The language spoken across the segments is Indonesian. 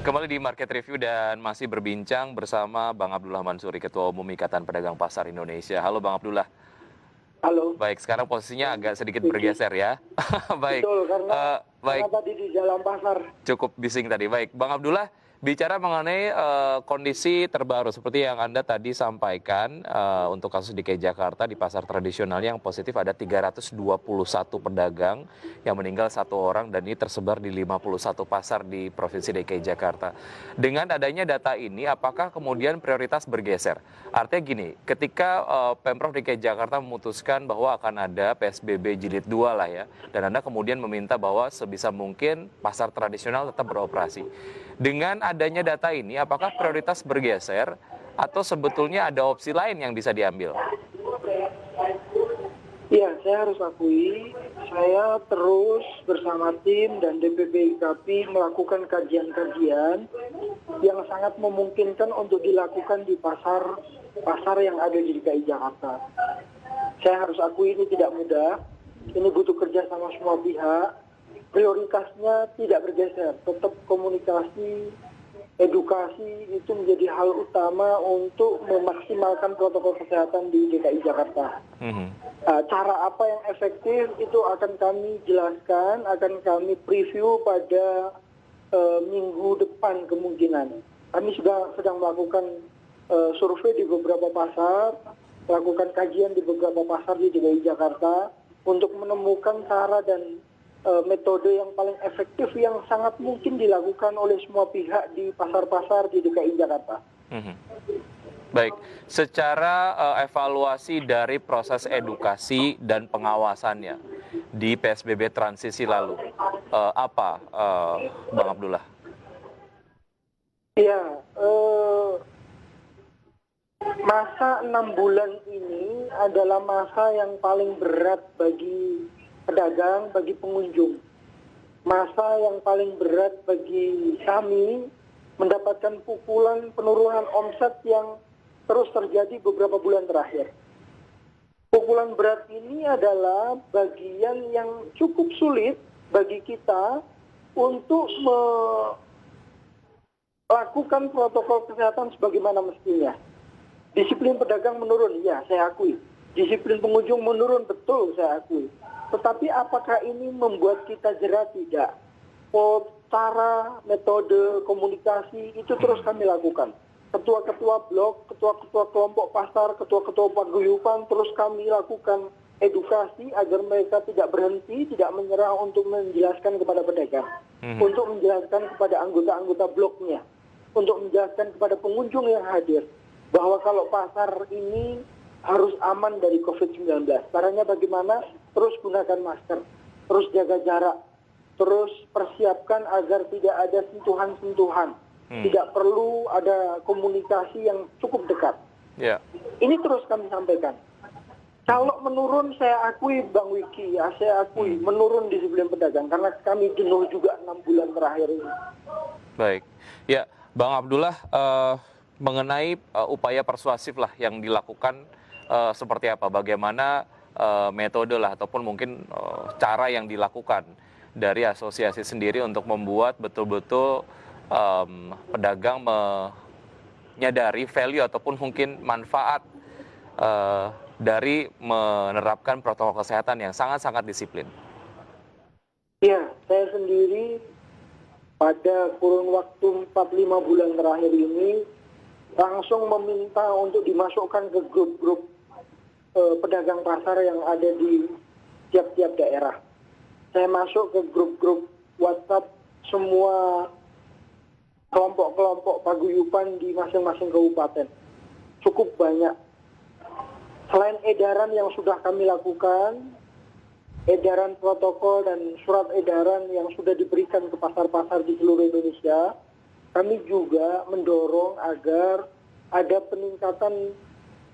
Kembali di Market Review dan masih berbincang bersama Bang Abdullah Mansuri, Ketua Umum Ikatan Pedagang Pasar Indonesia. Halo Bang Abdullah. Halo, Baik, sekarang posisinya Bang agak sedikit Vicky. bergeser ya. Baik, Betul, karena baik, tadi di dalam pasar. cukup bising tadi. Baik, Bang Abdullah, bicara mengenai kondisi terbaru seperti yang Anda tadi sampaikan untuk kasus DKI Jakarta di pasar tradisional yang positif ada 321 pedagang yang meninggal 1 orang dan ini tersebar di 51 pasar di Provinsi DKI Jakarta. Dengan adanya data ini, apakah kemudian prioritas bergeser? Artinya gini, ketika Pemprov DKI Jakarta memutuskan bahwa akan ada PSBB jilid 2 lah ya, dan Anda kemudian meminta bahwa sebisa mungkin pasar tradisional tetap beroperasi. Dengan adanya data ini, apakah prioritas bergeser atau sebetulnya ada opsi lain yang bisa diambil? Ya, saya harus akui, saya terus bersama tim dan DPP IKAPI melakukan kajian-kajian yang sangat memungkinkan untuk dilakukan di pasar yang ada di DKI Jakarta. Saya harus akui ini tidak mudah, ini butuh kerja sama semua pihak. Prioritasnya tidak bergeser, tetap komunikasi, edukasi itu menjadi hal utama untuk memaksimalkan protokol kesehatan di DKI Jakarta. Cara apa yang efektif itu akan kami jelaskan, akan kami preview pada minggu depan kemungkinan. Kami sudah sedang melakukan survei di beberapa pasar, melakukan kajian di beberapa pasar di DKI Jakarta untuk menemukan cara dan metode yang paling efektif yang sangat mungkin dilakukan oleh semua pihak di pasar-pasar di DKI Jakarta. Baik, secara evaluasi dari proses edukasi dan pengawasannya di PSBB transisi lalu, apa Bang Abdullah? Ya, masa 6 bulan ini adalah masa yang paling berat bagi pedagang, bagi pengunjung. Masa yang paling berat bagi kami mendapatkan pukulan penurunan omset yang terus terjadi beberapa bulan terakhir. Pukulan berat ini adalah bagian yang cukup sulit bagi kita untuk melakukan protokol kesehatan sebagaimana mestinya. Disiplin pedagang menurun, ya saya akui. Disiplin pengunjung menurun, betul saya akui. Tetapi apakah ini membuat kita jera? Tidak. Cara, metode, komunikasi itu terus kami lakukan. Ketua-ketua blok, ketua-ketua kelompok pasar, ketua-ketua paguyuban terus kami lakukan edukasi agar mereka tidak berhenti, tidak menyerah untuk menjelaskan kepada pedagang, untuk menjelaskan kepada anggota-anggota bloknya, untuk menjelaskan kepada pengunjung yang hadir bahwa kalau pasar ini harus aman dari COVID-19. Caranya bagaimana? Terus gunakan masker, terus jaga jarak, terus persiapkan agar tidak ada sentuhan-sentuhan. Tidak perlu ada komunikasi yang cukup dekat. Yeah. Ini terus kami sampaikan. Kalau menurun saya akui Bang Wiki, ya saya akui menurun disiplin pedagang karena kami jenuh juga 6 bulan terakhir ini. Baik, ya Bang Abdullah, mengenai upaya persuasif lah yang dilakukan seperti apa, bagaimana metode lah ataupun mungkin cara yang dilakukan dari asosiasi sendiri untuk membuat betul-betul pedagang menyadari value ataupun mungkin manfaat dari menerapkan protokol kesehatan yang sangat-sangat disiplin. Ya, saya sendiri pada kurun waktu 4-5 bulan terakhir ini langsung meminta untuk dimasukkan ke grup-grup pedagang pasar yang ada di tiap-tiap daerah. Saya masuk ke grup-grup WhatsApp semua kelompok-kelompok paguyuban di masing-masing kabupaten. Cukup banyak. Selain edaran yang sudah kami lakukan, edaran protokol dan surat edaran yang sudah diberikan ke pasar-pasar di seluruh Indonesia, kami juga mendorong agar ada peningkatan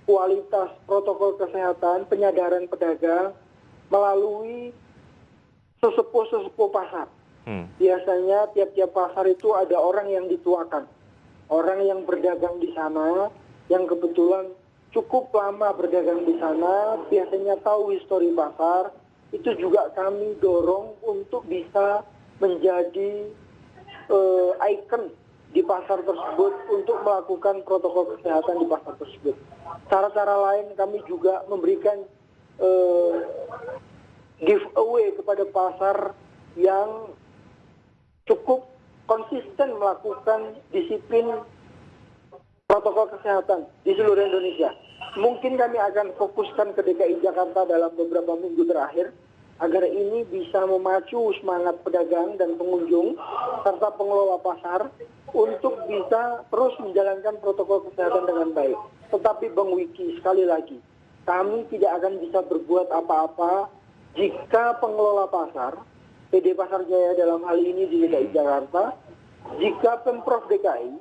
kualitas protokol kesehatan, penyadaran pedagang melalui sesepuh-sesepuh pasar. Biasanya tiap-tiap pasar itu ada orang yang dituakan, orang yang berdagang di sana, yang kebetulan cukup lama berdagang di sana, biasanya tahu histori pasar, itu juga kami dorong untuk bisa menjadi ikon di pasar tersebut untuk melakukan protokol kesehatan di pasar tersebut. Cara-cara lain kami juga memberikan giveaway kepada pasar yang cukup konsisten melakukan disiplin protokol kesehatan di seluruh Indonesia. Mungkin kami akan fokuskan ke DKI Jakarta dalam beberapa minggu terakhir agar ini bisa memacu semangat pedagang dan pengunjung serta pengelola pasar untuk bisa terus menjalankan protokol kesehatan dengan baik. Tetapi Bang Wiki, sekali lagi, kami tidak akan bisa berbuat apa-apa jika pengelola pasar, PD Pasar Jaya dalam hal ini di DKI Jakarta, jika Pemprov DKI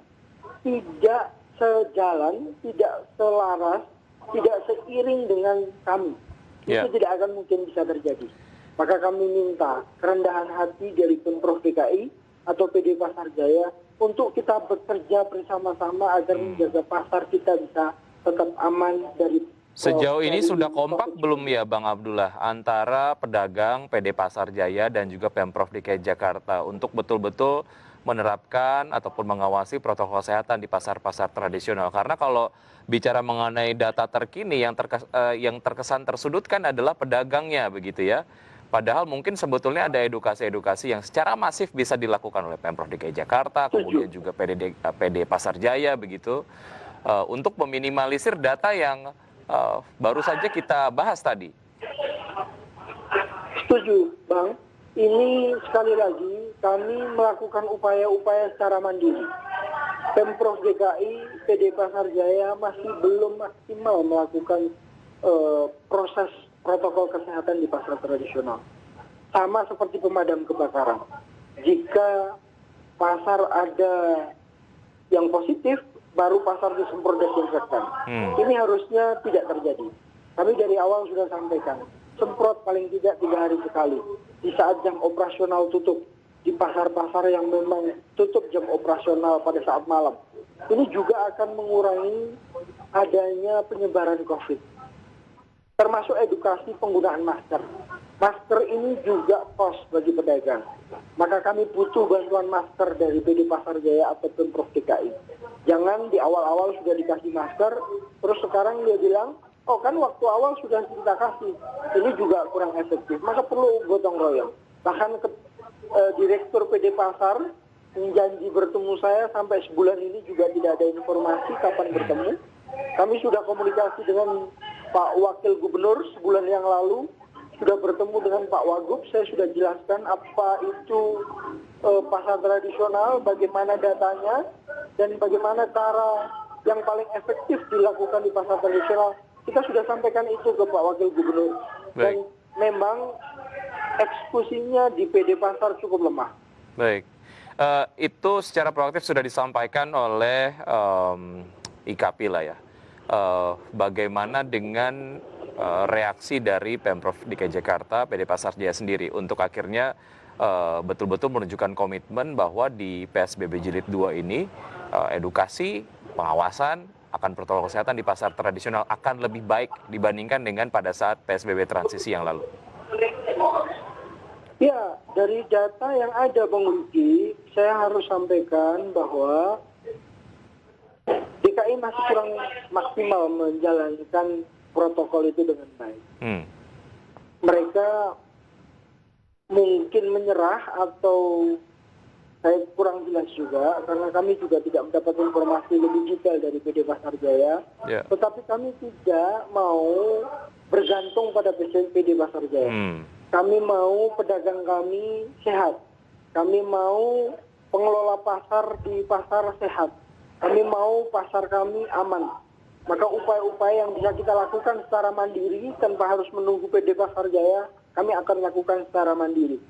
tidak sejalan, tidak selaras, tidak seiring dengan kami. Itu tidak akan mungkin bisa terjadi. Maka kami minta kerendahan hati dari Pemprov DKI atau PD Pasar Jaya untuk kita bekerja bersama-sama agar menjaga pasar kita bisa tetap aman dari. Sejauh ini sudah kompak belum ya Bang Abdullah antara pedagang PD Pasar Jaya dan juga Pemprov DKI Jakarta untuk betul-betul menerapkan ataupun mengawasi protokol kesehatan di pasar-pasar tradisional? Karena kalau bicara mengenai data terkini yang terkesan tersudutkan adalah pedagangnya begitu ya. Padahal mungkin sebetulnya ada edukasi-edukasi yang secara masif bisa dilakukan oleh Pemprov DKI Jakarta, kemudian juga PD Pasar Jaya begitu, untuk meminimalisir data yang baru saja kita bahas tadi. Setuju, Bang. Ini sekali lagi kami melakukan upaya-upaya secara mandiri. Pemprov DKI, PD Pasar Jaya masih belum maksimal melakukan proses protokol kesehatan di pasar tradisional. Sama seperti pemadam kebakaran. Jika pasar ada yang positif, baru pasar disemprot desinfektan. Ini harusnya tidak terjadi. Kami dari awal sudah sampaikan, semprot paling tidak 3 hari sekali. Di saat jam operasional tutup, di pasar-pasar yang memang tutup jam operasional pada saat malam. Ini juga akan mengurangi adanya penyebaran COVID. Termasuk edukasi penggunaan masker. Masker ini juga kos bagi pedagang. Maka kami butuh bantuan masker dari PD Pasar Jaya atau Pemprov DKI. Jangan di awal-awal sudah dikasih masker, terus sekarang dia bilang, oh kan waktu awal sudah kita kasih. Ini juga kurang efektif. Maka perlu gotong royong. Bahkan Direktur PD Pasar menjanji bertemu saya sampai sebulan ini juga tidak ada informasi kapan bertemu. Kami sudah komunikasi dengan Pak Wakil Gubernur sebulan yang lalu, sudah bertemu dengan Pak Wagub, saya sudah jelaskan apa itu pasar tradisional, bagaimana datanya, dan bagaimana cara yang paling efektif dilakukan di pasar tradisional. Kita sudah sampaikan itu ke Pak Wakil Gubernur. Dan memang eksekusinya di PD Pasar cukup lemah. Baik, itu secara proaktif sudah disampaikan oleh IKAPI lah ya. Bagaimana dengan reaksi dari Pemprov DKI Jakarta, PD Pasar Jaya sendiri untuk akhirnya betul-betul menunjukkan komitmen bahwa di PSBB Jilid 2 ini edukasi, pengawasan akan protokol kesehatan di pasar tradisional akan lebih baik dibandingkan dengan pada saat PSBB transisi yang lalu. Ya, dari data yang ada Bang Wiki, saya harus sampaikan bahwa DKI masih kurang maksimal menjalankan protokol itu dengan baik. Mereka mungkin menyerah atau saya kurang jelas juga, karena kami juga tidak mendapat informasi lebih detail dari PD Pasar Jaya. Tetapi kami tidak mau bergantung pada PD Pasar Jaya. Kami mau pedagang kami sehat. Kami mau pengelola pasar di pasar sehat. Kami mau pasar kami aman. Maka upaya-upaya yang bisa kita lakukan secara mandiri tanpa harus menunggu PD Pasar Jaya, kami akan lakukan secara mandiri.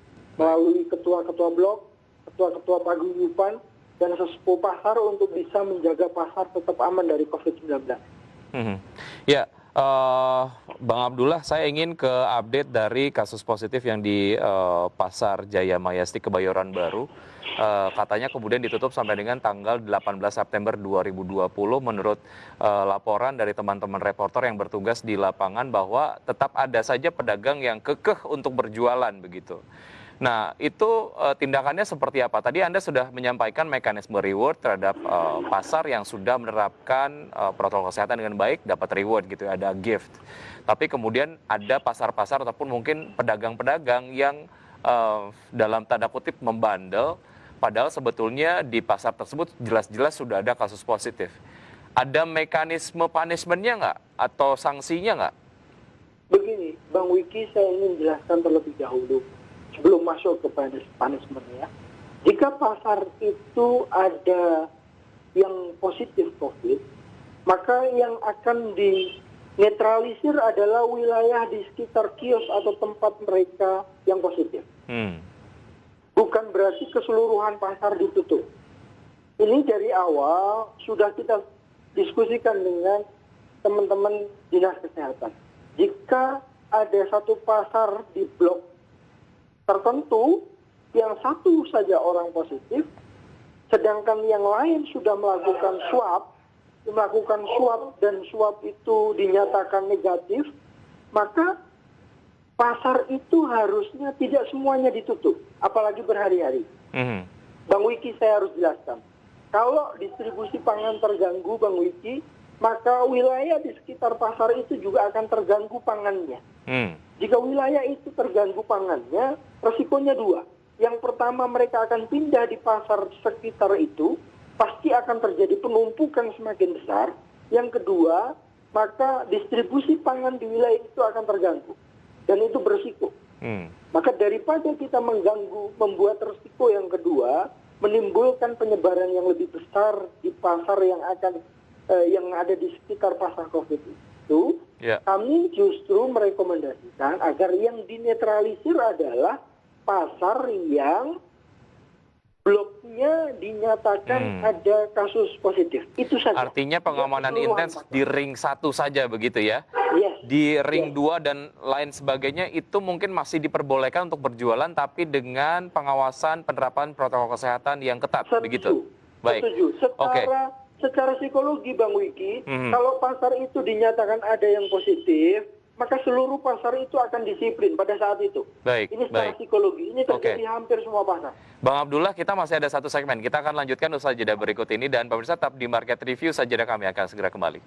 Melalui ketua-ketua blok, ketua-ketua paguyuban, dan sesepuh pasar untuk bisa menjaga pasar tetap aman dari COVID-19. Ya, Bang Abdullah, saya ingin ke update dari kasus positif yang di Pasar Jaya Mayastik Kebayoran Baru. Katanya kemudian ditutup sampai dengan tanggal 18 September 2020 menurut laporan dari teman-teman reporter yang bertugas di lapangan bahwa tetap ada saja pedagang yang kekeh untuk berjualan begitu. Nah, itu tindakannya seperti apa? Tadi Anda sudah menyampaikan mekanisme reward terhadap pasar yang sudah menerapkan protokol kesehatan dengan baik, dapat reward gitu, ada gift. Tapi kemudian ada pasar-pasar ataupun mungkin pedagang-pedagang yang dalam tanda kutip membandel, padahal sebetulnya di pasar tersebut jelas-jelas sudah ada kasus positif. Ada mekanisme punishment-nya nggak? Atau sanksinya nggak? Begini, Bang Wiki, saya ingin jelaskan terlebih dahulu sebelum masuk ke punishment ya. Jika pasar itu ada yang positif COVID, maka yang akan dinetralisir adalah wilayah di sekitar kios atau tempat mereka yang positif. Bukan berarti keseluruhan pasar ditutup. Ini dari awal sudah kita diskusikan dengan teman-teman dinas kesehatan. Jika ada satu pasar di blok tertentu yang satu saja orang positif, sedangkan yang lain sudah melakukan swab dan swab itu dinyatakan negatif, maka pasar itu harusnya tidak semuanya ditutup, apalagi berhari-hari. Bang Wiki, saya harus jelaskan. Kalau distribusi pangan terganggu, Bang Wiki, maka wilayah di sekitar pasar itu juga akan terganggu pangannya. Jika wilayah itu terganggu pangannya, resikonya dua. Yang pertama, mereka akan pindah di pasar sekitar itu, pasti akan terjadi penumpukan semakin besar. Yang kedua, maka distribusi pangan di wilayah itu akan terganggu. Dan itu berisiko. Maka daripada kita mengganggu, membuat resiko yang kedua, menimbulkan penyebaran yang lebih besar di pasar yang ada di sekitar pasar COVID itu, kami justru merekomendasikan agar yang dinetralisir adalah pasar yang bloknya dinyatakan ada kasus positif. Itu saja. Artinya pengamanan intens di ring 1 saja begitu ya? Yes. Di ring 2 dan lain sebagainya itu mungkin masih diperbolehkan untuk berjualan tapi dengan pengawasan penerapan protokol kesehatan yang ketat, begitu? Baik. Setuju. Secara psikologi, Bang Wiki, kalau pasar itu dinyatakan ada yang positif, maka seluruh pasar itu akan disiplin pada saat itu. Baik. Ini secara psikologi, ini terjadi hampir semua pasar. Bang Abdullah, kita masih ada satu segmen. Kita akan lanjutkan usai jeda berikut ini dan pemirsa tetap di Market Review, saja kami akan segera kembali.